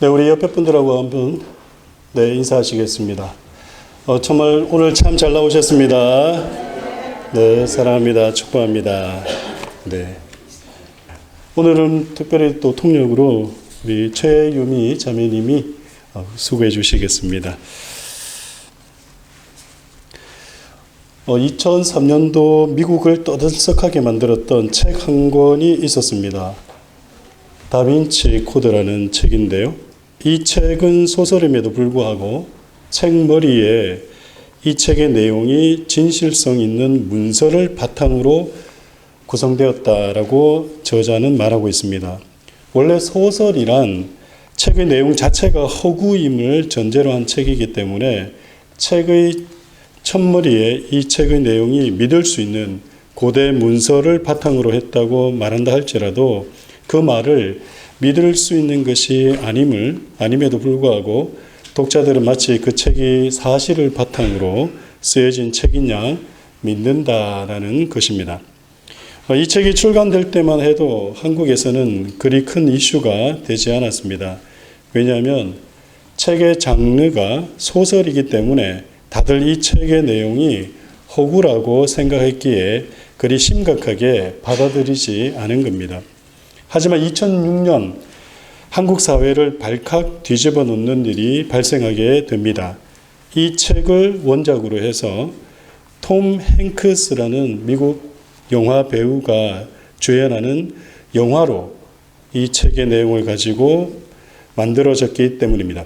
네, 우리 옆에 분들하고 한번 인사하시겠습니다. 정말 오늘 참 잘 나오셨습니다. 네, 사랑합니다. 축복합니다. 네. 오늘은 특별히 또 통역으로 우리 최유미 자매님이 수고해 주시겠습니다. 2003년도 미국을 떠들썩하게 만들었던 책 한 권이 있었습니다. 다빈치 코드라는 책인데요. 이 책은 소설임에도 불구하고 책 머리에 이 책의 내용이 진실성 있는 문서를 바탕으로 구성되었다라고 저자는 말하고 있습니다. 원래 소설이란 책의 내용 자체가 허구임을 전제로 한 책이기 때문에 책의 첫머리에 이 책의 내용이 믿을 수 있는 고대 문서를 바탕으로 했다고 말한다 할지라도 그 말을 믿을 수 있는 것이 아님에도 불구하고 독자들은 마치 그 책이 사실을 바탕으로 쓰여진 책이냐 믿는다라는 것입니다. 이 책이 출간될 때만 해도 한국에서는 그리 큰 이슈가 되지 않았습니다. 왜냐하면 책의 장르가 소설이기 때문에 다들 이 책의 내용이 허구라고 생각했기에 그리 심각하게 받아들이지 않은 겁니다. 하지만 2006년 한국 사회를 발칵 뒤집어 놓는 일이 발생하게 됩니다. 이 책을 원작으로 해서 톰 행크스라는 미국 영화 배우가 주연하는 영화로 이 책의 내용을 가지고 만들어졌기 때문입니다.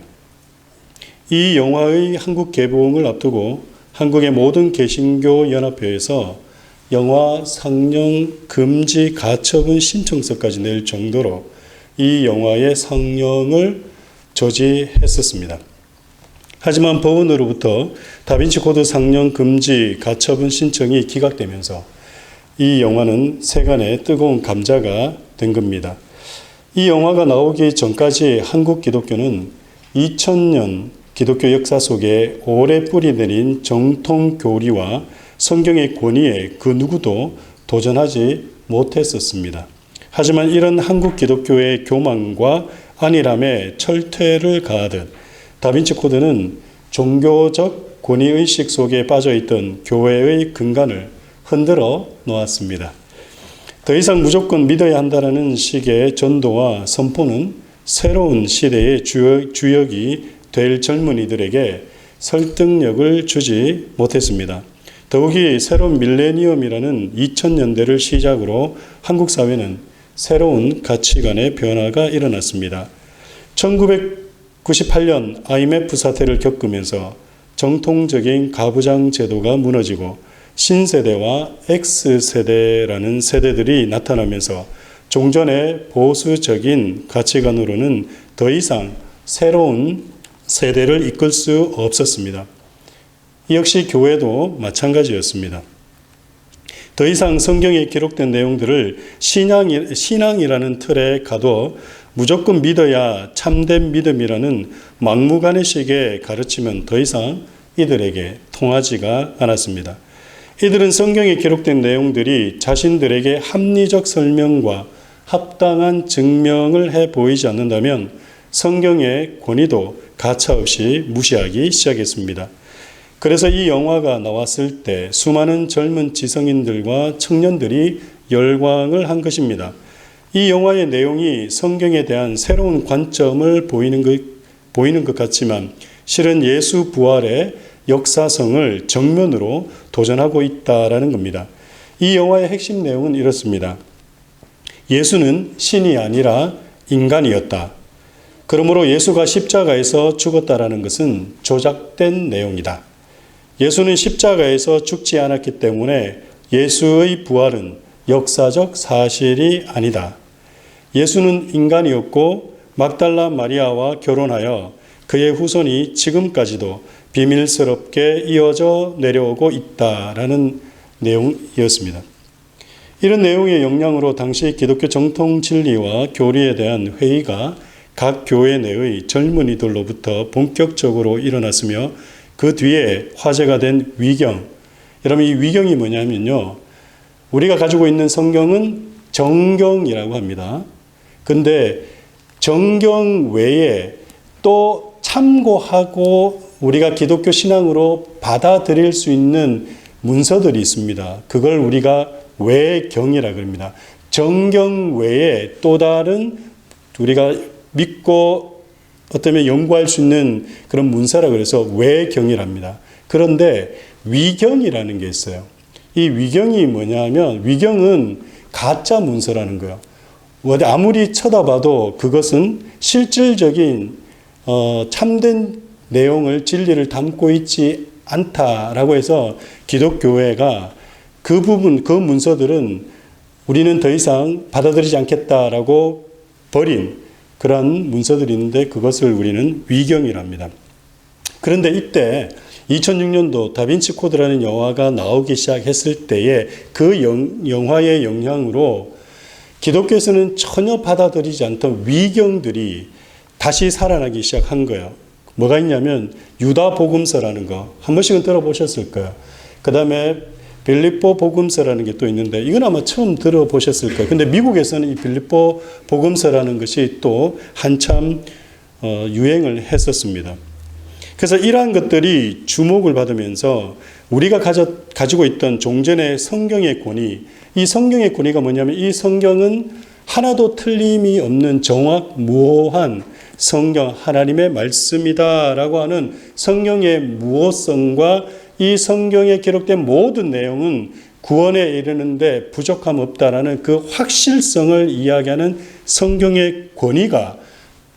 이 영화의 한국 개봉을 앞두고 한국의 모든 개신교 연합회에서 영화 상영 금지 가처분 신청서까지 낼 정도로 이 영화의 상영을 저지했었습니다. 하지만 법원으로부터 다빈치 코드 상영 금지 가처분 신청이 기각되면서 이 영화는 세간의 뜨거운 감자가 된 겁니다. 이 영화가 나오기 전까지 한국 기독교는 2000년 기독교 역사 속에 오래 뿌리 내린 정통 교리와 성경의 권위에 그 누구도 도전하지 못했었습니다. 하지만 이런 한국 기독교의 교만과 안일함에 철퇴를 가하듯 다빈치 코드는 종교적 권위의식 속에 빠져있던 교회의 근간을 흔들어 놓았습니다. 더 이상 무조건 믿어야 한다는 식의 전도와 선포는 새로운 시대의 주역이 될 젊은이들에게 설득력을 주지 못했습니다. 더욱이 새로운 밀레니엄이라는 2000년대를 시작으로 한국 사회는 새로운 가치관의 변화가 일어났습니다. 1998년 IMF 사태를 겪으면서 정통적인 가부장 제도가 무너지고 신세대와 X세대라는 세대들이 나타나면서 종전의 보수적인 가치관으로는 더 이상 새로운 세대를 이끌 수 없었습니다. 이 역시 교회도 마찬가지였습니다. 더 이상 성경에 기록된 내용들을 신앙이라는 틀에 가둬 무조건 믿어야 참된 믿음이라는 막무가내식의 가르침은 더 이상 이들에게 통하지가 않았습니다. 이들은 성경에 기록된 내용들이 자신들에게 합리적 설명과 합당한 증명을 해 보이지 않는다면 성경의 권위도 가차없이 무시하기 시작했습니다. 그래서 이 영화가 나왔을 때 수많은 젊은 지성인들과 청년들이 열광을 한 것입니다. 이 영화의 내용이 성경에 대한 새로운 관점을 보이는 것 같지만 실은 예수 부활의 역사성을 정면으로 도전하고 있다라는 겁니다. 이 영화의 핵심 내용은 이렇습니다. 예수는 신이 아니라 인간이었다. 그러므로 예수가 십자가에서 죽었다라는 것은 조작된 내용이다. 예수는 십자가에서 죽지 않았기 때문에 예수의 부활은 역사적 사실이 아니다. 예수는 인간이었고 막달라 마리아와 결혼하여 그의 후손이 지금까지도 비밀스럽게 이어져 내려오고 있다라는 내용이었습니다. 이런 내용의 영향으로 당시 기독교 정통 진리와 교리에 대한 회의가 각 교회 내의 젊은이들로부터 본격적으로 일어났으며 그 뒤에 화제가 된 위경. 여러분, 이 위경이 뭐냐면요, 우리가 가지고 있는 성경은 정경이라고 합니다. 근데 정경 외에 또 참고하고 우리가 기독교 신앙으로 받아들일 수 있는 문서들이 있습니다. 그걸 우리가 외경이라 그럽니다. 정경 외에 또 다른 우리가 믿고 어쩌면 연구할 수 있는 그런 문서라 그래서 외경이랍니다. 그런데 위경이라는 게 있어요. 이 위경이 뭐냐면 위경은 가짜 문서라는 거예요. 아무리 쳐다봐도 그것은 실질적인 참된 내용을 진리를 담고 있지 않다라고 해서 기독교회가 그 부분 그 문서들은 우리는 더 이상 받아들이지 않겠다라고 버린 그러한 문서들이 있는데 그것을 우리는 위경이랍니다. 그런데 이때 2006년도 다빈치 코드라는 영화가 나오기 시작했을 때에 그 영화의 영향으로 기독교에서는 전혀 받아들이지 않던 위경들이 다시 살아나기 시작한 거예요. 뭐가 있냐면 유다 복음서라는 거 한 번씩은 들어보셨을 거예요. 그 다음에 빌립보 복음서라는 게 또 있는데 이건 아마 처음 들어보셨을 거예요. 근데 미국에서는 이 빌립보 복음서라는 것이 또 한참 유행을 했었습니다. 그래서 이러한 것들이 주목을 받으면서 우리가 가지고 있던 종전의 성경의 권위, 이 성경의 권위가 뭐냐면 이 성경은 하나도 틀림이 없는 정확무오한 성경 하나님의 말씀이다라고 하는 성경의 무오성과 이 성경에 기록된 모든 내용은 구원에 이르는데 부족함 없다라는 그 확실성을 이야기하는 성경의 권위가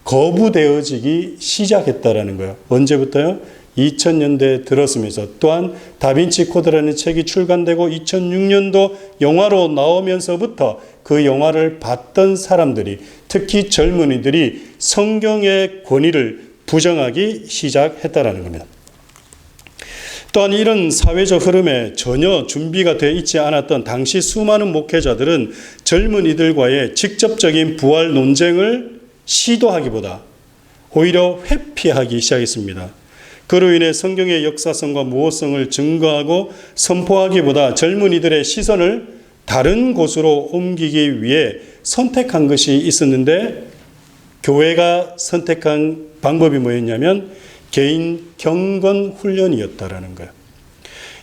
거부되어지기 시작했다라는 거예요. 언제부터요? 2000년대에 들었으면서 또한 다빈치 코드라는 책이 출간되고 2006년도 영화로 나오면서부터 그 영화를 봤던 사람들이 특히 젊은이들이 성경의 권위를 부정하기 시작했다라는 겁니다. 또한 이런 사회적 흐름에 전혀 준비가 되어 있지 않았던 당시 수많은 목회자들은 젊은이들과의 직접적인 부활 논쟁을 시도하기보다 오히려 회피하기 시작했습니다. 그로 인해 성경의 역사성과 무호성을 증거하고 선포하기보다 젊은이들의 시선을 다른 곳으로 옮기기 위해 선택한 것이 있었는데 교회가 선택한 방법이 뭐였냐면 개인 경건 훈련이었다라는 거예요.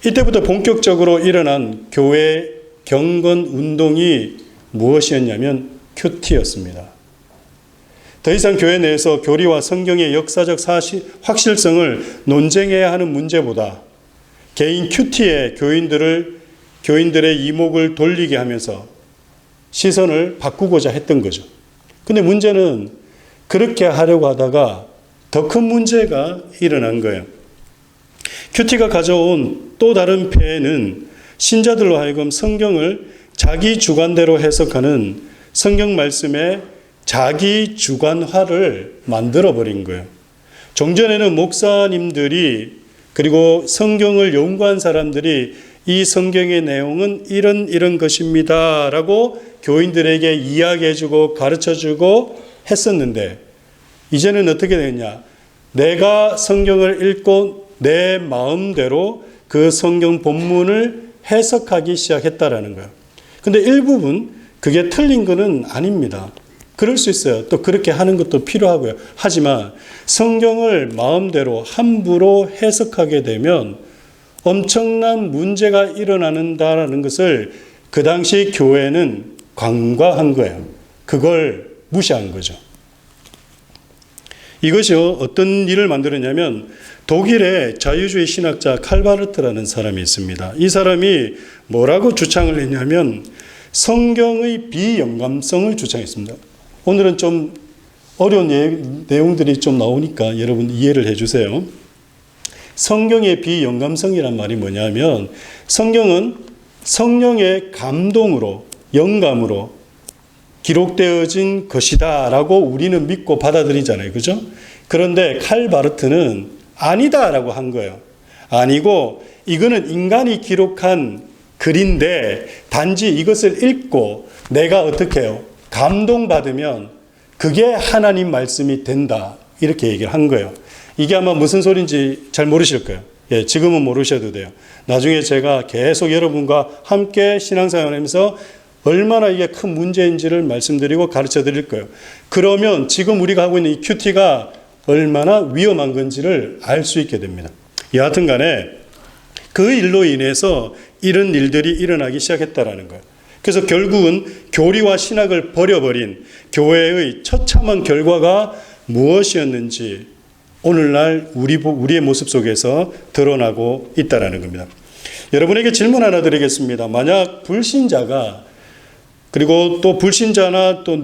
이때부터 본격적으로 일어난 교회 경건 운동이 무엇이었냐면 큐티였습니다. 더 이상 교회 내에서 교리와 성경의 역사적 확실성을 논쟁해야 하는 문제보다 개인 큐티에 교인들의 이목을 돌리게 하면서 시선을 바꾸고자 했던 거죠. 근데 문제는 그렇게 하려고 하다가 더 큰 문제가 일어난 거예요. 큐티가 가져온 또 다른 폐해는 신자들로 하여금 성경을 자기 주관대로 해석하는 성경 말씀의 자기 주관화를 만들어버린 거예요. 종전에는 목사님들이 그리고 성경을 연구한 사람들이 이 성경의 내용은 이런 것입니다 라고 교인들에게 이야기해주고 가르쳐주고 했었는데 이제는 어떻게 되냐? 내가 성경을 읽고 내 마음대로 그 성경 본문을 해석하기 시작했다라는 거예요. 근데 일부분 그게 틀린 것은 아닙니다. 그럴 수 있어요. 또 그렇게 하는 것도 필요하고요. 하지만 성경을 마음대로 함부로 해석하게 되면 엄청난 문제가 일어난다라는 것을 그 당시 교회는 간과한 거예요. 그걸 무시한 거죠. 이것이 어떤 일을 만들었냐면 독일의 자유주의 신학자 칼바르트라는 사람이 있습니다. 이 사람이 뭐라고 주장을 했냐면 성경의 비영감성을 주장했습니다. 오늘은 좀 어려운 내용들이 좀 나오니까 여러분 이해를 해주세요. 성경의 비영감성이란 말이 뭐냐면 성경은 성령의 감동으로 영감으로 기록되어진 것이다 라고 우리는 믿고 받아들이잖아요. 그죠? 그런데 칼바르트는 아니다라고 한 거예요. 아니고 이거는 인간이 기록한 글인데 단지 이것을 읽고 내가 어떻게 해요? 감동받으면 그게 하나님 말씀이 된다. 이렇게 얘기를 한 거예요. 이게 아마 무슨 소리인지 잘 모르실 거예요. 예, 지금은 모르셔도 돼요. 나중에 제가 계속 여러분과 함께 신앙생활을 하면서 얼마나 이게 큰 문제인지를 말씀드리고 가르쳐 드릴 거예요. 그러면 지금 우리가 하고 있는 이 큐티가 얼마나 위험한 건지를 알 수 있게 됩니다. 여하튼 간에 그 일로 인해서 이런 일들이 일어나기 시작했다라는 거예요. 그래서 결국은 교리와 신학을 버려버린 교회의 처참한 결과가 무엇이었는지 오늘날 우리의 모습 속에서 드러나고 있다라는 겁니다. 여러분에게 질문 하나 드리겠습니다. 만약 불신자가, 그리고 또 불신자나 또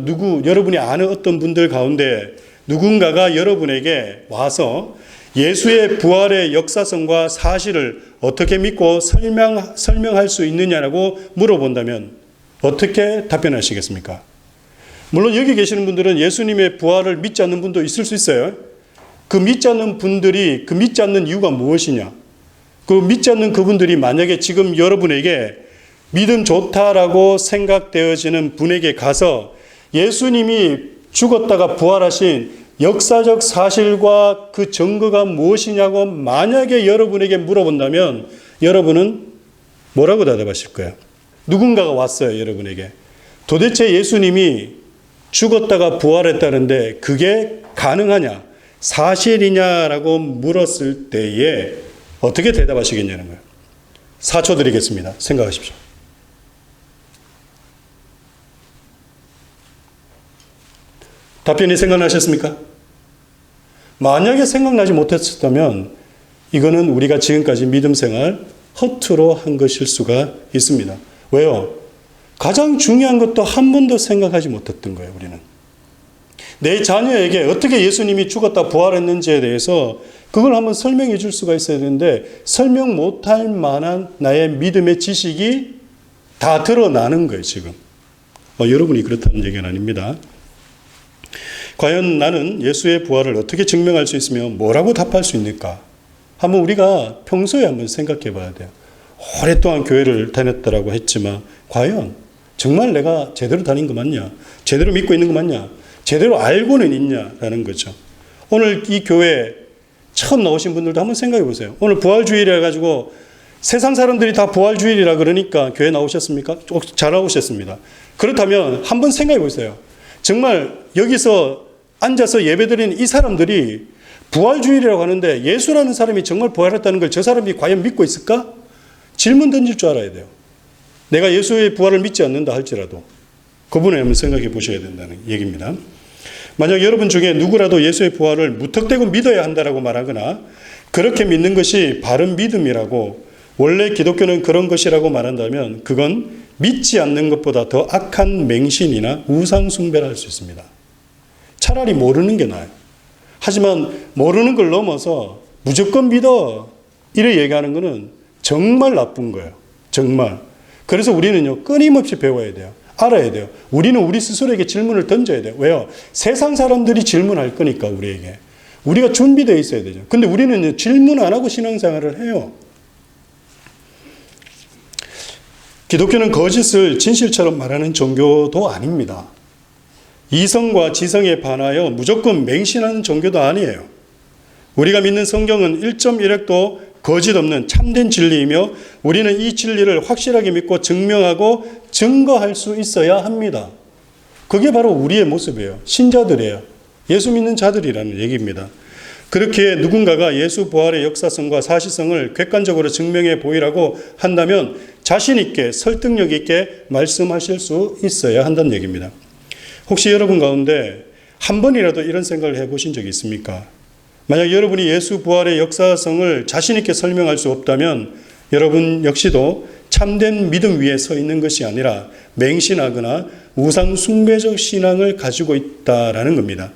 여러분이 아는 어떤 분들 가운데 누군가가 여러분에게 와서 예수의 부활의 역사성과 사실을 어떻게 믿고 설명할 수 있느냐라고 물어본다면 어떻게 답변하시겠습니까? 물론 여기 계시는 분들은 예수님의 부활을 믿지 않는 분도 있을 수 있어요. 그 믿지 않는 분들이 그 믿지 않는 이유가 무엇이냐? 그 믿지 않는 그분들이 만약에 지금 여러분에게 믿음 좋다라고 생각되어지는 분에게 가서 예수님이 죽었다가 부활하신 역사적 사실과 그 증거가 무엇이냐고 만약에 여러분에게 물어본다면 여러분은 뭐라고 대답하실 거예요? 누군가가 왔어요, 여러분에게. 도대체 예수님이 죽었다가 부활했다는데 그게 가능하냐? 사실이냐라고 물었을 때에 어떻게 대답하시겠냐는 거예요. 4초 드리겠습니다. 생각하십시오. 답변이 생각나셨습니까? 만약에 생각나지 못했다면 이거는 우리가 지금까지 믿음 생활 허투루 한 것일 수가 있습니다. 왜요? 가장 중요한 것도 한 번도 생각하지 못했던 거예요, 우리는. 내 자녀에게 어떻게 예수님이 죽었다 부활했는지에 대해서 그걸 한번 설명해 줄 수가 있어야 되는데 설명 못할 만한 나의 믿음의 지식이 다 드러나는 거예요, 지금. 여러분이 그렇다는 얘기는 아닙니다. 과연 나는 예수의 부활을 어떻게 증명할 수 있으며 뭐라고 답할 수 있을까? 한번 우리가 평소에 한번 생각해 봐야 돼요. 오랫동안 교회를 다녔다라고 했지만 과연 정말 내가 제대로 다닌 거 맞냐? 제대로 믿고 있는 거 맞냐? 제대로 알고는 있냐라는 거죠. 오늘 이 교회 처음 나오신 분들도 한번 생각해 보세요. 오늘 부활주일이라 가지고 세상 사람들이 다 부활주일이라 그러니까 교회 나오셨습니까? 잘 나오셨습니다. 그렇다면 한번 생각해 보세요. 정말 여기서 앉아서 예배드리는 이 사람들이 부활주일이라고 하는데 예수라는 사람이 정말 부활했다는 걸 저 사람이 과연 믿고 있을까? 질문 던질 줄 알아야 돼요. 내가 예수의 부활을 믿지 않는다 할지라도 그분을 한번 생각해 보셔야 된다는 얘기입니다. 만약 여러분 중에 누구라도 예수의 부활을 무턱대고 믿어야 한다라고 말하거나 그렇게 믿는 것이 바른 믿음이라고 원래 기독교는 그런 것이라고 말한다면 그건 믿지 않는 것보다 더 악한 맹신이나 우상 숭배를 할 수 있습니다. 차라리 모르는 게 나아요. 하지만 모르는 걸 넘어서 무조건 믿어 이래 얘기하는 것은 정말 나쁜 거예요. 정말. 그래서 우리는요 끊임없이 배워야 돼요. 알아야 돼요. 우리는 우리 스스로에게 질문을 던져야 돼요. 왜요? 세상 사람들이 질문할 거니까 우리에게. 우리가 준비되어 있어야 되죠. 근데 우리는 질문 안 하고 신앙생활을 해요. 기독교는 거짓을 진실처럼 말하는 종교도 아닙니다. 이성과 지성에 반하여 무조건 맹신하는 종교도 아니에요. 우리가 믿는 성경은 1.1핵도 거짓 없는 참된 진리이며 우리는 이 진리를 확실하게 믿고 증명하고 증거할 수 있어야 합니다. 그게 바로 우리의 모습이에요. 신자들이에요. 예수 믿는 자들이라는 얘기입니다. 그렇게 누군가가 예수 부활의 역사성과 사실성을 객관적으로 증명해 보이라고 한다면 자신 있게 설득력 있게 말씀하실 수 있어야 한다는 얘기입니다. 혹시 여러분 가운데 한 번이라도 이런 생각을 해보신 적이 있습니까? 만약 여러분이 예수 부활의 역사성을 자신 있게 설명할 수 없다면 여러분 역시도 참된 믿음 위에 서 있는 것이 아니라 맹신하거나 우상 숭배적 신앙을 가지고 있다라는 겁니다.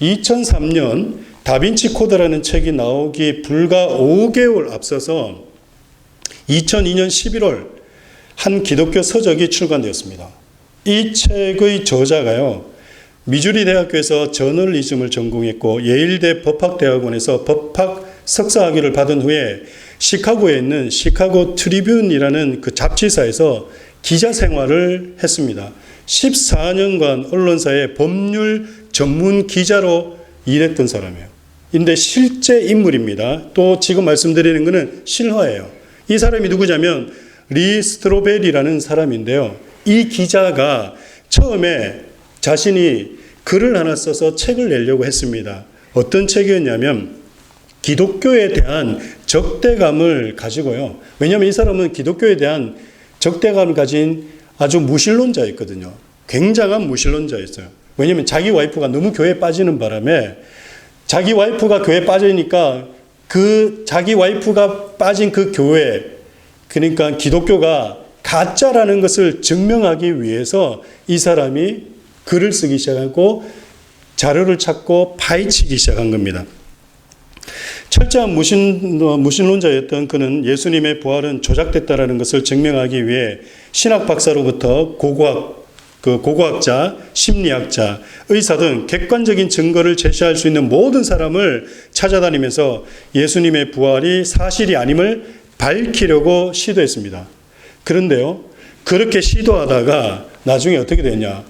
2003년 다빈치 코드라는 책이 나오기 불과 5개월 앞서서 2002년 11월 한 기독교 서적이 출간되었습니다. 이 책의 저자가요. 미주리 대학교에서 저널리즘을 전공했고 예일대 법학대학원에서 법학 석사학위를 받은 후에 시카고에 있는 시카고 트리뷴이라는 그 잡지사에서 기자 생활을 했습니다. 14년간 언론사의 법률 전문 기자로 일했던 사람이에요. 근데 실제 인물입니다. 또 지금 말씀드리는 것은 실화예요. 이 사람이 누구냐면 리 스트로벨이라는 사람인데요. 이 기자가 처음에 자신이 글을 하나 써서 책을 내려고 했습니다. 어떤 책이었냐면 기독교에 대한 적대감을 가지고요. 왜냐하면 이 사람은 기독교에 대한 적대감을 가진 아주 무신론자였거든요. 굉장한 무신론자였어요. 왜냐하면 자기 와이프가 너무 교회에 빠지는 바람에 자기 와이프가 교회에 빠지니까 그 자기 와이프가 빠진 그 교회, 그러니까 기독교가 가짜라는 것을 증명하기 위해서 이 사람이 글을 쓰기 시작하고 자료를 찾고 파헤치기 시작한 겁니다. 철저한 무신론자였던 그는 예수님의 부활은 조작됐다라는 것을 증명하기 위해 신학 박사로부터 고고학자, 심리학자, 의사 등 객관적인 증거를 제시할 수 있는 모든 사람을 찾아다니면서 예수님의 부활이 사실이 아님을 밝히려고 시도했습니다. 그런데요, 그렇게 시도하다가 나중에 어떻게 되냐?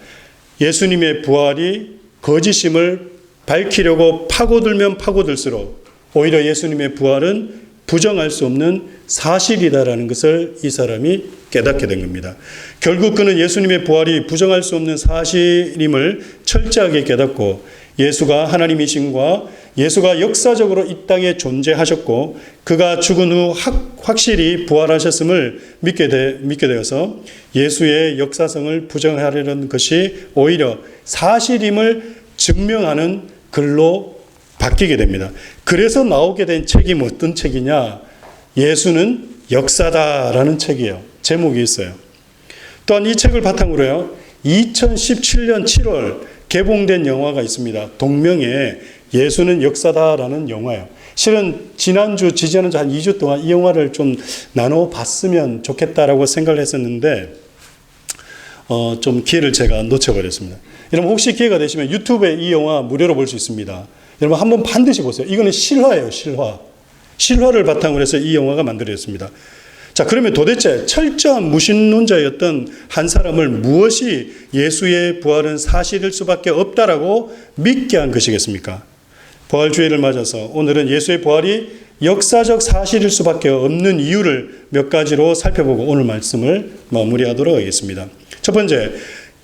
예수님의 부활이 거짓임을 밝히려고 파고들면 파고들수록 오히려 예수님의 부활은 부정할 수 없는 사실이다라는 것을 이 사람이 깨닫게 된 겁니다. 결국 그는 예수님의 부활이 부정할 수 없는 사실임을 철저하게 깨닫고 예수가 하나님이신과 예수가 역사적으로 이 땅에 존재하셨고 그가 죽은 후 확실히 부활하셨음을 믿게 되어서 예수의 역사성을 부정하려는 것이 오히려 사실임을 증명하는 글로 바뀌게 됩니다. 그래서 나오게 된 책이 어떤 책이냐? 예수는 역사다라는 책이에요. 제목이 있어요. 또한 이 책을 바탕으로요, 2017년 7월 개봉된 영화가 있습니다. 동명의 예수는 역사다라는 영화예요. 실은 지지난주 한 2주 동안 이 영화를 좀 나눠 봤으면 좋겠다라고 생각을 했었는데 좀 기회를 제가 놓쳐버렸습니다. 여러분 혹시 기회가 되시면 유튜브에 이 영화 무료로 볼 수 있습니다. 여러분 한번 반드시 보세요. 이거는 실화예요. 실화를 바탕으로 해서 이 영화가 만들어졌습니다. 자, 그러면 도대체 철저한 무신론자였던 한 사람을 무엇이 예수의 부활은 사실일 수밖에 없다라고 믿게 한 것이겠습니까? 부활주의를 맞아서 오늘은 예수의 부활이 역사적 사실일 수밖에 없는 이유를 몇 가지로 살펴보고 오늘 말씀을 마무리하도록 하겠습니다. 첫 번째,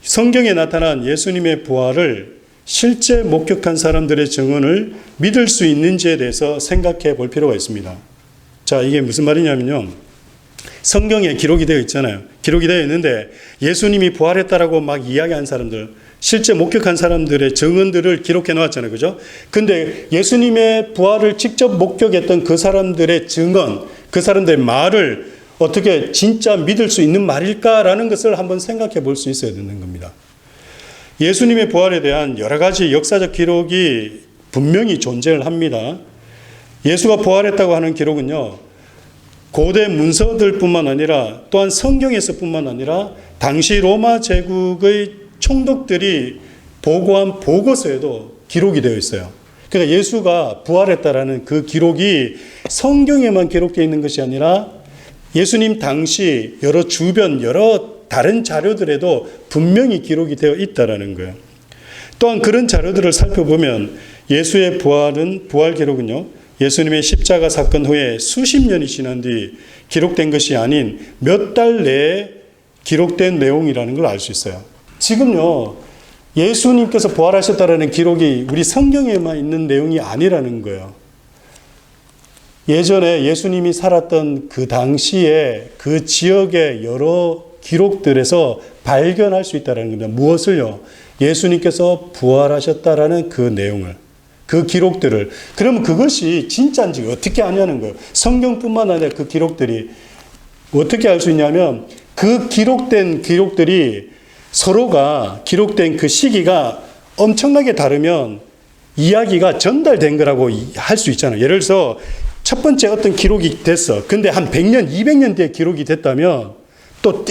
성경에 나타난 예수님의 부활을 실제 목격한 사람들의 증언을 믿을 수 있는지에 대해서 생각해 볼 필요가 있습니다. 자, 이게 무슨 말이냐면요. 성경에 기록이 되어 있잖아요. 기록이 되어 있는데 예수님이 부활했다라고 막 이야기한 사람들, 실제 목격한 사람들의 증언들을 기록해 놓았잖아요. 그죠? 근데 예수님의 부활을 직접 목격했던 그 사람들의 증언, 그 사람들의 말을 어떻게 진짜 믿을 수 있는 말일까라는 것을 한번 생각해 볼 수 있어야 되는 겁니다. 예수님의 부활에 대한 여러 가지 역사적 기록이 분명히 존재를 합니다. 예수가 부활했다고 하는 기록은요, 고대 문서들뿐만 아니라 또한 성경에서뿐만 아니라 당시 로마 제국의 총독들이 보고한 보고서에도 기록이 되어 있어요. 그러니까 예수가 부활했다라는 그 기록이 성경에만 기록되어 있는 것이 아니라 예수님 당시 여러 다른 자료들에도 분명히 기록이 되어 있다라는 거예요. 또한 그런 자료들을 살펴보면 예수의 부활 기록은요, 예수님의 십자가 사건 후에 수십 년이 지난 뒤 기록된 것이 아닌 몇 달 내에 기록된 내용이라는 걸 알 수 있어요. 지금요, 예수님께서 부활하셨다라는 기록이 우리 성경에만 있는 내용이 아니라는 거예요. 예전에 예수님이 살았던 그 당시에 그 지역의 여러 기록들에서 발견할 수 있다는 겁니다. 무엇을요? 예수님께서 부활하셨다라는 그 내용을, 그 기록들을. 그러면 그것이 진짜인지 어떻게 아냐는 거예요. 성경뿐만 아니라 그 기록들이 어떻게 알 수 있냐면 그 기록된 기록들이 서로가 기록된 그 시기가 엄청나게 다르면 이야기가 전달된 거라고 할 수 있잖아요. 예를 들어서 첫 번째 어떤 기록이 됐어. 근데 한 100년, 200년 뒤에 기록이 됐다면 또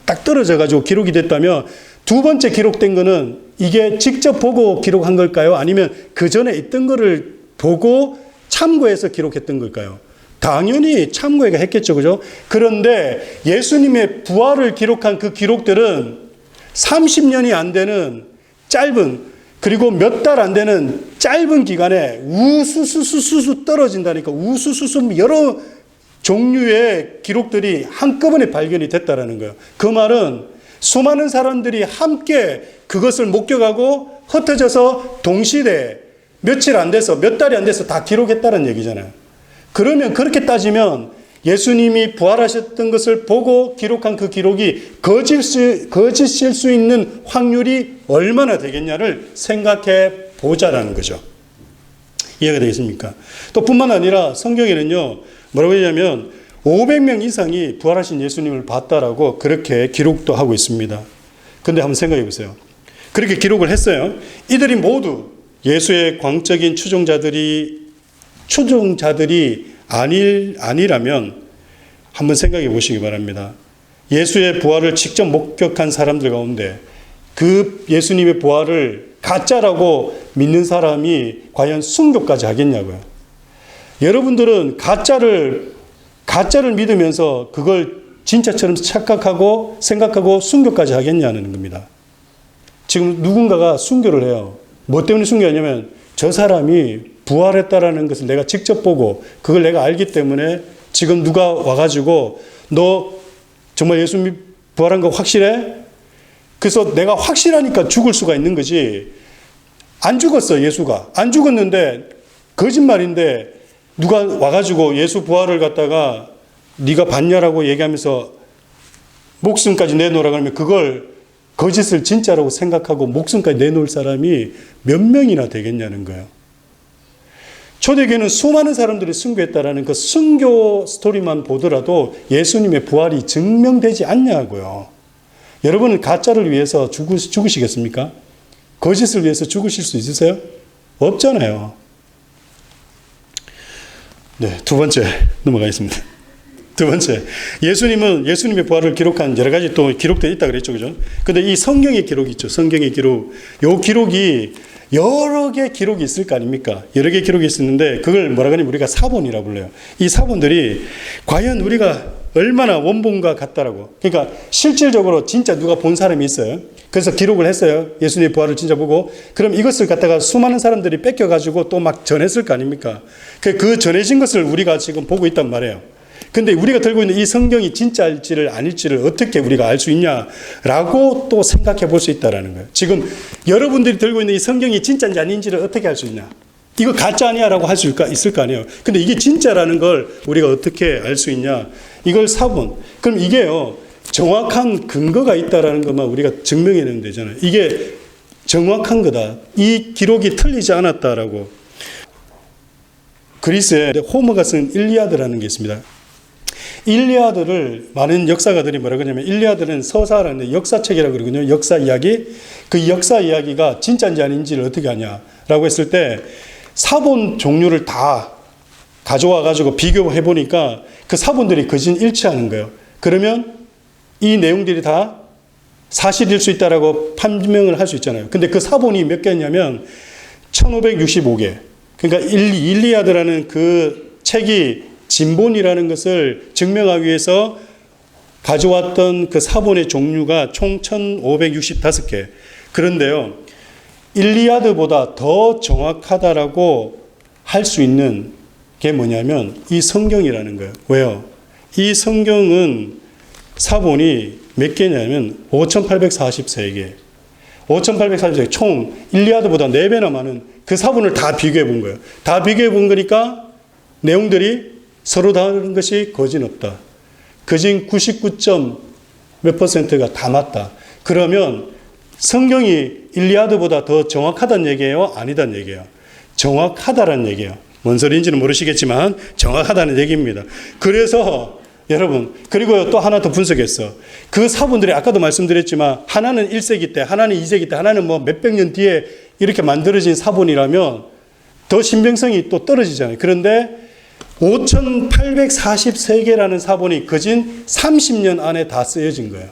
딱 떨어져 가지고 기록이 됐다면 두 번째 기록된 거는 이게 직접 보고 기록한 걸까요? 아니면 그 전에 있던 거를 보고 참고해서 기록했던 걸까요? 당연히 참고해가 했겠죠. 그죠? 그런데 예수님의 부활을 기록한 그 기록들은 30년이 안 되는 짧은, 그리고 몇 달 안 되는 짧은 기간에 우수수수수 떨어진다니까. 우수수수 여러 종류의 기록들이 한꺼번에 발견이 됐다라는 거예요. 그 말은 수많은 사람들이 함께 그것을 목격하고 흩어져서 동시대에 며칠 안 돼서, 몇 달이 안 돼서 다 기록했다는 얘기잖아요. 그러면 그렇게 따지면 예수님이 부활하셨던 것을 보고 기록한 그 기록이 거짓일 수 있는 확률이 얼마나 되겠냐를 생각해 보자라는 거죠. 이해가 되겠습니까? 또 뿐만 아니라 성경에는요, 뭐라고 하냐면 500명 이상이 부활하신 예수님을 봤다라고 그렇게 기록도 하고 있습니다. 근데 한번 생각해 보세요. 그렇게 기록을 했어요. 이들이 모두 예수의 광적인 추종자들이 아니라면 한번 생각해 보시기 바랍니다. 예수의 부활을 직접 목격한 사람들 가운데 그 예수님의 부활을 가짜라고 믿는 사람이 과연 순교까지 하겠냐고요. 여러분들은 가짜를 믿으면서 그걸 진짜처럼 착각하고 생각하고 순교까지 하겠냐는 겁니다. 지금 누군가가 순교를 해요. 뭐 때문에 순교하냐면 저 사람이 부활했다라는 것을 내가 직접 보고 그걸 내가 알기 때문에 지금 누가 와가지고 너 정말 예수님이 부활한 거 확실해? 그래서 내가 확실하니까 죽을 수가 있는 거지. 안 죽었어, 예수가. 안 죽었는데 거짓말인데 누가 와가지고 예수 부활을 갖다가 네가 봤냐라고 얘기하면서 목숨까지 내놓으라 그러면 그걸 거짓을 진짜라고 생각하고 목숨까지 내놓을 사람이 몇 명이나 되겠냐는 거예요. 초대교회는 수많은 사람들이 순교했다라는 그 순교 스토리만 보더라도 예수님의 부활이 증명되지 않냐고요. 여러분은 가짜를 위해서 죽으시겠습니까? 거짓을 위해서 죽으실 수 있으세요? 없잖아요. 네, 두 번째 넘어가겠습니다. 두 번째, 예수님의 부활을 기록한 여러 가지 또 기록되어 있다 그랬죠, 그죠? 근데 이 성경의 기록이 있죠. 성경의 기록. 요 기록이 여러 개 기록이 있을 거 아닙니까? 여러 개 기록이 있었는데 그걸 뭐라고 하냐면 우리가 사본이라 불러요. 이 사본들이 과연 우리가 얼마나 원본과 같다라고. 그러니까 실질적으로 진짜 누가 본 사람이 있어요. 그래서 기록을 했어요. 예수님의 부활을 진짜 보고. 그럼 이것을 갖다가 수많은 사람들이 뺏겨가지고 또 막 전했을 거 아닙니까? 그 전해진 것을 우리가 지금 보고 있단 말이에요. 근데 우리가 들고 있는 이 성경이 진짜일지를 아닐지를 어떻게 우리가 알 수 있냐라고 또 생각해 볼 수 있다라는 거예요. 지금 여러분들이 들고 있는 이 성경이 진짜인지 아닌지를 어떻게 알 수 있냐? 이거 가짜 아니야라고 할 수 있을 거 아니에요. 근데 이게 진짜라는 걸 우리가 어떻게 알 수 있냐? 이걸 사본. 그럼 이게요, 정확한 근거가 있다라는 것만 우리가 증명해내면 되잖아요. 이게 정확한 거다. 이 기록이 틀리지 않았다라고. 그리스에 호머가 쓴 일리아드라는 게 있습니다. 일리아드를 많은 역사가들이 뭐라고 하냐면 일리아드는 서사라는 역사책이라고 그러거든요. 역사 이야기. 그 역사 이야기가 진짜인지 아닌지를 어떻게 하냐라고 했을 때 사본 종류를 다 가져와 가지고 비교해 보니까 그 사본들이 거진 일치하는 거예요. 그러면 이 내용들이 다 사실일 수 있다라고 판명을 할 수 있잖아요. 근데 그 사본이 몇 개냐면 1565개. 그러니까 일리아드라는 그 책이 진본이라는 것을 증명하기 위해서 가져왔던 그 사본의 종류가 총 1565개. 그런데요, 일리아드보다 더 정확하다라고 할 수 있는 게 뭐냐면 이 성경이라는 거예요. 왜요? 이 성경은 사본이 몇 개냐면 5843개. 5843개. 총 일리아드보다 4배나 많은 그 사본을 다 비교해 본 거예요. 다 비교해 본 거니까 내용들이 서로 다른 것이 거진 없다. 거진 99. 몇 %가 다 맞다. 그러면 성경이 일리아드보다 더 정확하다는 얘기예요? 아니다는 얘기예요? 정확하다는 얘기예요. 뭔 소리인지는 모르시겠지만 정확하다는 얘기입니다. 그래서 여러분, 그리고 또 하나 더 분석했어. 그 사본들이 아까도 말씀드렸지만 하나는 1세기 때, 하나는 2세기 때, 하나는 뭐 몇백 년 뒤에 이렇게 만들어진 사본이라면 더 신빙성이 또 떨어지잖아요. 그런데 5843개라는 사본이 거진 30년 안에 다 쓰여진 거예요.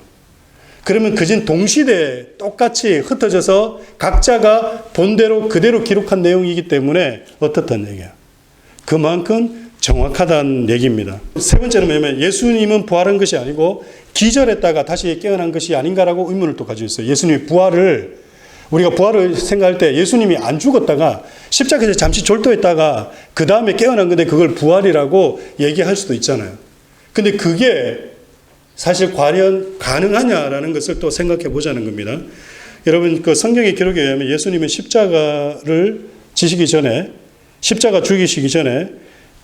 그러면 거진 동시대에 똑같이 흩어져서 각자가 본대로 그대로 기록한 내용이기 때문에 어떻다는 얘기예요. 그만큼 정확하다는 얘기입니다. 세 번째는 뭐냐면 예수님은 부활한 것이 아니고 기절했다가 다시 깨어난 것이 아닌가라고 의문을 또 가지고 있어요. 예수님의 부활을, 우리가 부활을 생각할 때 예수님이 안 죽었다가 십자가에서 잠시 졸도했다가 그 다음에 깨어난 건데 그걸 부활이라고 얘기할 수도 있잖아요. 근데 그게 사실 과연 가능하냐라는 것을 또 생각해 보자는 겁니다. 여러분, 그 성경의 기록에 의하면 예수님은 십자가를 지시기 전에, 십자가 죽이시기 전에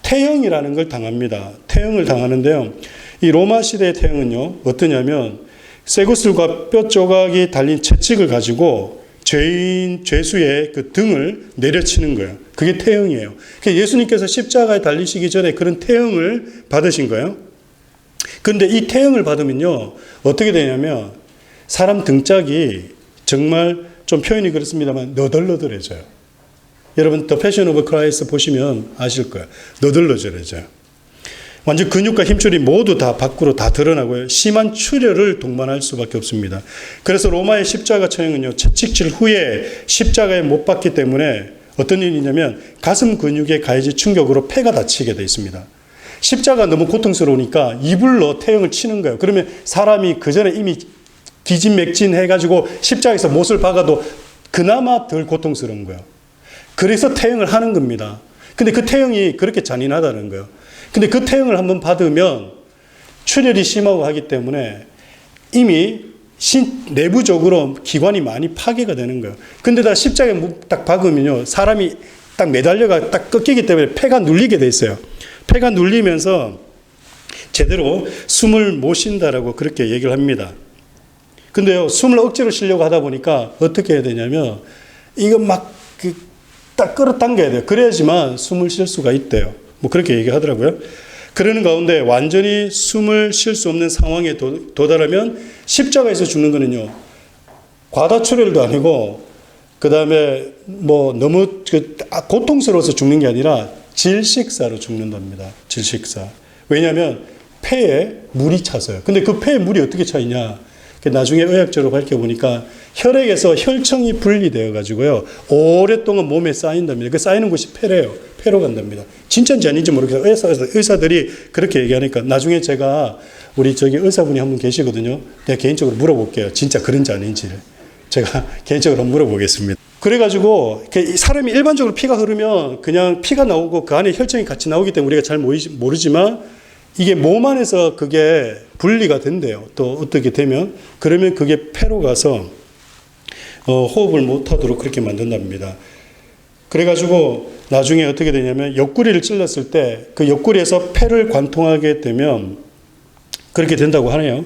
태형이라는 걸 당합니다. 태형을 당하는데요. 이 로마 시대의 태형은요, 어떠냐면 쇠구슬과 뼈 조각이 달린 채찍을 가지고 죄수의 그 등을 내려치는 거예요. 그게 태형이에요. 예수님께서 십자가에 달리시기 전에 그런 태형을 받으신 거예요. 그런데 이 태형을 받으면요, 어떻게 되냐면 사람 등짝이 정말 좀 표현이 그렇습니다만 너덜너덜해져요. 여러분 더 패션 오브 크라이스트 보시면 아실 거예요. 너덜너덜해져요. 완전 근육과 힘줄이 모두 다 밖으로 다 드러나고요. 심한 출혈을 동반할 수밖에 없습니다. 그래서 로마의 십자가 처형은요, 채찍질 후에 십자가에 못 박기 때문에 어떤 일이 있냐면 가슴 근육에 가해진 충격으로 폐가 다치게 되어 있습니다. 십자가 너무 고통스러우니까 이불로 태형을 치는 거예요. 그러면 사람이 그 전에 이미 기진맥진 해가지고 십자가에서 못을 박아도 그나마 덜 고통스러운 거예요. 그래서 태형을 하는 겁니다. 근데 그 태형이 그렇게 잔인하다는 거예요. 근데 그 태형을 한번 받으면 출혈이 심하고 하기 때문에 이미 내부적으로 기관이 많이 파괴가 되는 거예요. 근데 다 십자가에 딱 박으면요, 사람이 딱 매달려가 딱 꺾이기 때문에 폐가 눌리게 돼 있어요. 폐가 눌리면서 제대로 숨을 못 쉰다라고 그렇게 얘기를 합니다. 근데요, 숨을 억지로 쉬려고 하다 보니까 어떻게 해야 되냐면 이거 막 딱 끌어당겨야 돼요. 그래야지만 숨을 쉴 수가 있대요. 뭐 그렇게 얘기하더라고요. 그러는 가운데 완전히 숨을 쉴 수 없는 상황에 도달하면 십자가에서 죽는 거는요, 과다출혈도 아니고 그 다음에 뭐 너무 고통스러워서 죽는 게 아니라 질식사로 죽는답니다. 질식사. 왜냐하면 폐에 물이 차서요. 근데 그 폐에 물이 어떻게 차 있냐? 나중에 의학적으로 밝혀보니까 혈액에서 혈청이 분리되어 가지고요, 오랫동안 몸에 쌓인답니다. 그 쌓이는 곳이 폐래요. 폐로 간답니다. 진짜인지 아닌지 모르겠어요. 의사들이 그렇게 얘기하니까 나중에 제가 우리 저기 의사분이 한 분 계시거든요. 내가 개인적으로 물어볼게요. 진짜 그런지 아닌지를. 제가 개인적으로 한번 물어보겠습니다. 그래가지고 사람이 일반적으로 피가 흐르면 그냥 피가 나오고 그 안에 혈청이 같이 나오기 때문에 우리가 잘 모르지만 이게 몸 안에서 그게 분리가 된대요. 또 어떻게 되면 그러면 그게 폐로 가서 호흡을 못하도록 그렇게 만든답니다. 그래가지고 나중에 어떻게 되냐면 옆구리를 찔렀을 때 그 옆구리에서 폐를 관통하게 되면 그렇게 된다고 하네요.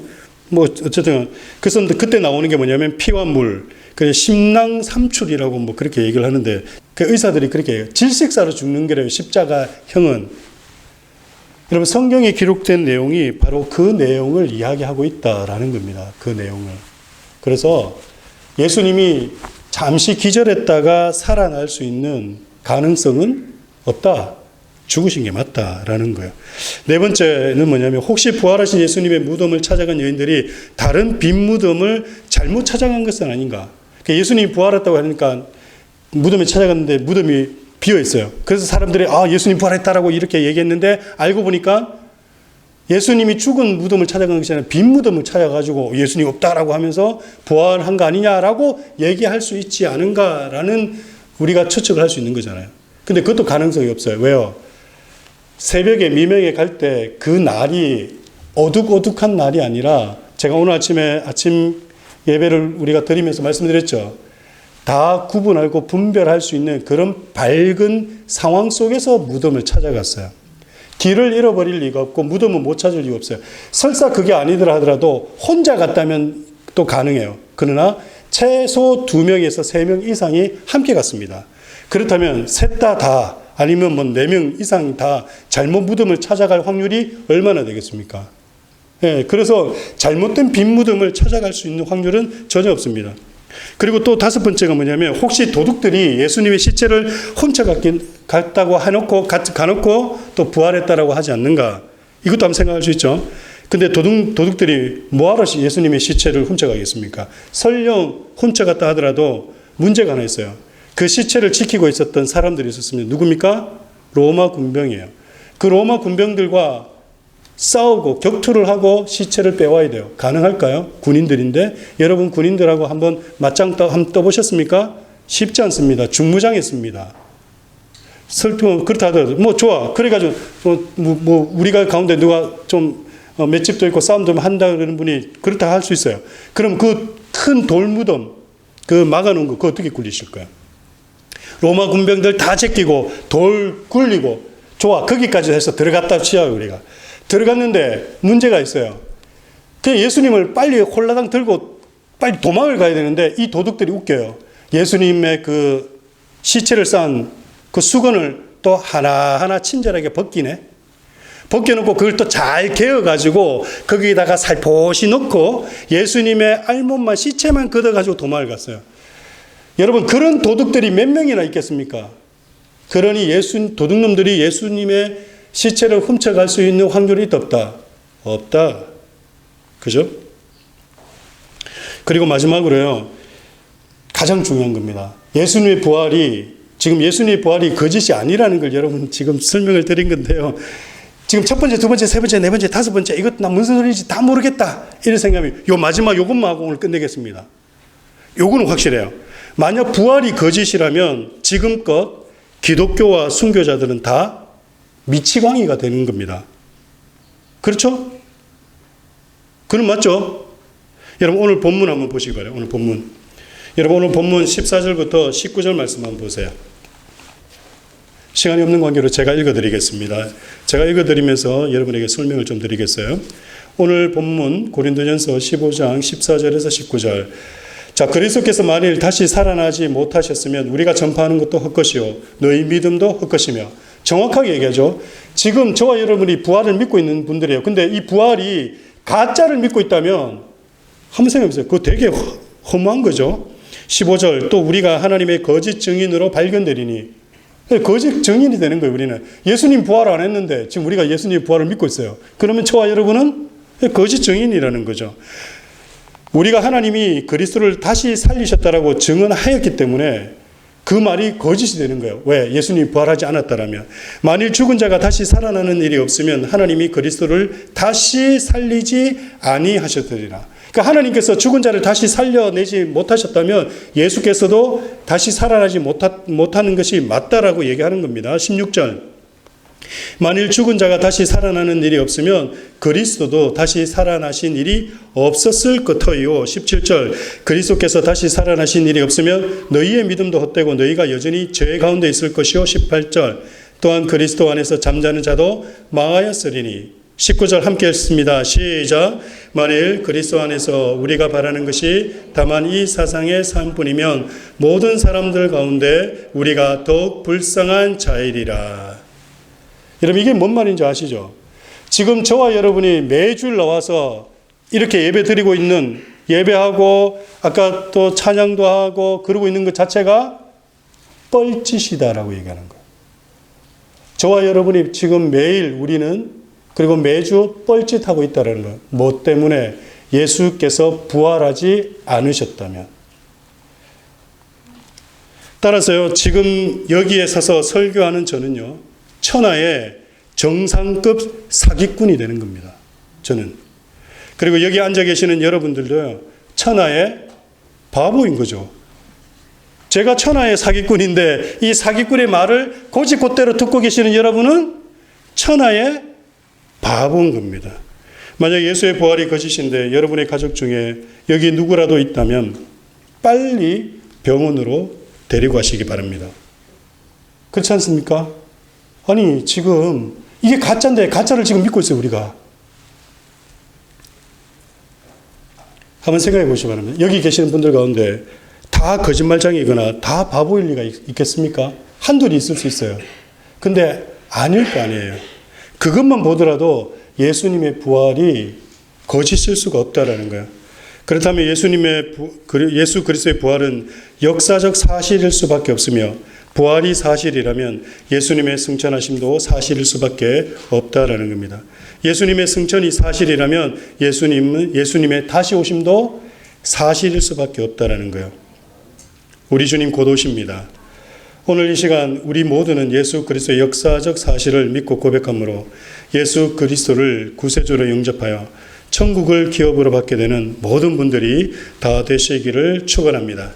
뭐 어쨌든 그래서 그때 나오는 게 뭐냐면 피와 물, 그 심낭삼출이라고 뭐 그렇게 얘기를 하는데 그 의사들이 그렇게 해요. 질식사로 죽는 거래요. 십자가형은. 여러분 성경에 기록된 내용이 바로 그 내용을 이야기하고 있다라는 겁니다. 그 내용을. 그래서 예수님이 잠시 기절했다가 살아날 수 있는 가능성은 없다. 죽으신 게 맞다라는 거예요. 네 번째는 뭐냐면 혹시 부활하신 예수님의 무덤을 찾아간 여인들이 다른 빈 무덤을 잘못 찾아간 것은 아닌가. 그러니까 예수님이 부활했다고 하니까 무덤에 찾아갔는데 무덤이 비어 있어요. 그래서 사람들이 예수님 부활했다라고 이렇게 얘기했는데 알고 보니까 예수님이 죽은 무덤을 찾아간 것이 아니라 빈 무덤을 찾아가지고 예수님 없다라고 하면서 부활한 거 아니냐라고 얘기할 수 있지 않은가라는 우리가 추측을 할 수 있는 거잖아요. 근데 그것도 가능성이 없어요. 왜요? 새벽에 미명에 갈 때 그 날이 어둑어둑한 날이 아니라 제가 오늘 아침 예배를 우리가 드리면서 말씀드렸죠. 다 구분하고 분별할 수 있는 그런 밝은 상황 속에서 무덤을 찾아갔어요. 길을 잃어버릴 리가 없고 무덤은 못 찾을 리가 없어요. 설사 그게 아니더라 하더라도 혼자 갔다면 또 가능해요. 그러나 최소 2명에서 3명 이상이 함께 갔습니다. 그렇다면 셋 다 아니면 뭐 4명 이상 다 잘못 무덤을 찾아갈 확률이 얼마나 되겠습니까? 예, 그래서 잘못된 빈 무덤을 찾아갈 수 있는 확률은 전혀 없습니다. 그리고 또 5번째가 뭐냐면 혹시 도둑들이 예수님의 시체를 훔쳐갔다고 가놓고 또 부활했다라고 하지 않는가. 이것도 한번 생각할 수 있죠. 근데 도둑들이 뭐하러 예수님의 시체를 훔쳐가겠습니까? 설령 훔쳐갔다 하더라도 문제가 하나 있어요. 그 시체를 지키고 있었던 사람들이 있었습니다. 누굽니까? 로마 군병이에요. 그 로마 군병들과 싸우고 격투를 하고 시체를 빼와야 돼요. 가능할까요? 군인들인데 여러분 군인들하고 한번 맞짱 한번 떠보셨습니까? 쉽지 않습니다. 중무장했습니다. 그렇다 하더라도 뭐 좋아. 그래가지고 우리가 가운데 누가 좀 맷집도 있고 싸움도 한다 그러는 분이 그렇다 할 수 있어요. 그럼 그 큰 돌무덤 그 막아놓은 거 그거 어떻게 굴리실 거예요? 로마 군병들 다 제끼고 돌 굴리고 좋아. 거기까지 해서 들어갔다 치아요, 우리가. 들어갔는데 문제가 있어요. 그냥 예수님을 빨리 홀라당 들고 빨리 도망을 가야 되는데 이 도둑들이 웃겨요. 예수님의 그 시체를 쌓은 그 수건을 또 하나하나 친절하게 벗기네. 벗겨놓고 그걸 또 잘 개어가지고 거기다가 살포시 넣고 예수님의 알몸만 시체만 걷어가지고 도망을 갔어요. 여러분, 그런 도둑들이 몇 명이나 있겠습니까? 그러니 도둑놈들이 예수님의 시체를 훔쳐갈 수 있는 확률이 있다, 없다? 없다. 그죠? 그리고 마지막으로요, 가장 중요한 겁니다. 예수님의 부활이 거짓이 아니라는 걸 여러분 지금 설명을 드린 건데요. 지금 첫 번째, 두 번째, 세 번째, 네 번째, 다섯 번째, 이것 나 무슨 소리인지 다 모르겠다. 이런 생각이, 요 마지막 요것만 하고 오늘 끝내겠습니다. 요거는 확실해요. 만약 부활이 거짓이라면 지금껏 기독교와 순교자들은 다 미치광이가 되는 겁니다. 그렇죠? 그럼 맞죠? 여러분, 오늘 본문 한번 보시기 바라요. 오늘 본문. 여러분, 오늘 본문 14절부터 19절 말씀 한번 보세요. 시간이 없는 관계로 제가 읽어드리겠습니다. 제가 읽어드리면서 여러분에게 설명을 좀 드리겠어요. 오늘 본문 고린도전서 15장 14절에서 19절. 자, 그리스도께서 만일 다시 살아나지 못하셨으면 우리가 전파하는 것도 헛것이요 너희 믿음도 헛것이며. 정확하게 얘기하죠. 지금 저와 여러분이 부활을 믿고 있는 분들이에요. 근데 이 부활이 가짜를 믿고 있다면 한번 생각해 보세요. 그거 되게 허무한 거죠. 15절. 또 우리가 하나님의 거짓 증인으로 발견되리니. 거짓 증인이 되는 거예요, 우리는. 예수님 부활 안 했는데 지금 우리가 예수님 부활을 믿고 있어요. 그러면 저와 여러분은 거짓 증인이라는 거죠. 우리가 하나님이 그리스도를 다시 살리셨다라고 증언하였기 때문에 그 말이 거짓이 되는 거예요. 왜? 예수님이 부활하지 않았다라면. 만일 죽은 자가 다시 살아나는 일이 없으면 하나님이 그리스도를 다시 살리지 아니하셨으리라. 그러니까 하나님께서 죽은 자를 다시 살려내지 못하셨다면 예수께서도 다시 살아나지 못하는 것이 맞다라고 얘기하는 겁니다. 16절. 만일 죽은 자가 다시 살아나는 일이 없으면 그리스도도 다시 살아나신 일이 없었을 것터요. 17절. 그리스도께서 다시 살아나신 일이 없으면 너희의 믿음도 헛되고 너희가 여전히 죄 가운데 있을 것이요. 18절. 또한 그리스도 안에서 잠자는 자도 망하였으리니. 19절 함께 읽습니다. 시작. 만일 그리스도 안에서 우리가 바라는 것이 다만 이 세상의 삶뿐이면 모든 사람들 가운데 우리가 더욱 불쌍한 자이리라. 여러분, 이게 뭔 말인지 아시죠? 지금 저와 여러분이 매주일 나와서 이렇게 예배 드리고 있는, 예배하고 아까 또 찬양도 하고 그러고 있는 것 자체가 뻘짓이다라고 얘기하는 거예요. 저와 여러분이 지금 매일 우리는 그리고 매주 뻘짓하고 있다는 거예요. 뭐 때문에? 예수께서 부활하지 않으셨다면. 따라서요, 지금 여기에 서서 설교하는 저는요, 천하의 정상급 사기꾼이 되는 겁니다. 저는. 그리고 여기 앉아 계시는 여러분들도요, 천하의 바보인 거죠. 제가 천하의 사기꾼인데 이 사기꾼의 말을 곧이곧대로 듣고 계시는 여러분은 천하의 바보인 겁니다. 만약 예수의 부활이 거짓인데 여러분의 가족 중에 여기 누구라도 있다면 빨리 병원으로 데리고 가시기 바랍니다. 그렇지 않습니까? 아니, 지금 이게 가짜인데 가짜를 지금 믿고 있어요, 우리가. 한번 생각해 보시기 바랍니다. 여기 계시는 분들 가운데 다 거짓말장이거나 다 바보일 리가 있겠습니까? 한둘이 있을 수 있어요. 근데 아닐 거 아니에요. 그것만 보더라도 예수님의 부활이 거짓일 수가 없다라는 거예요. 그렇다면 예수 그리스도의 부활은 역사적 사실일 수밖에 없으며 부활이 사실이라면 예수님의 승천하심도 사실일 수밖에 없다라는 겁니다. 예수님의 승천이 사실이라면 예수님의 다시 오심도 사실일 수밖에 없다라는 거예요. 우리 주님 곧 오십니다. 오늘 이 시간 우리 모두는 예수 그리스도의 역사적 사실을 믿고 고백함으로 예수 그리스도를 구세주로 영접하여 천국을 기업으로 받게 되는 모든 분들이 다 되시기를 축원합니다.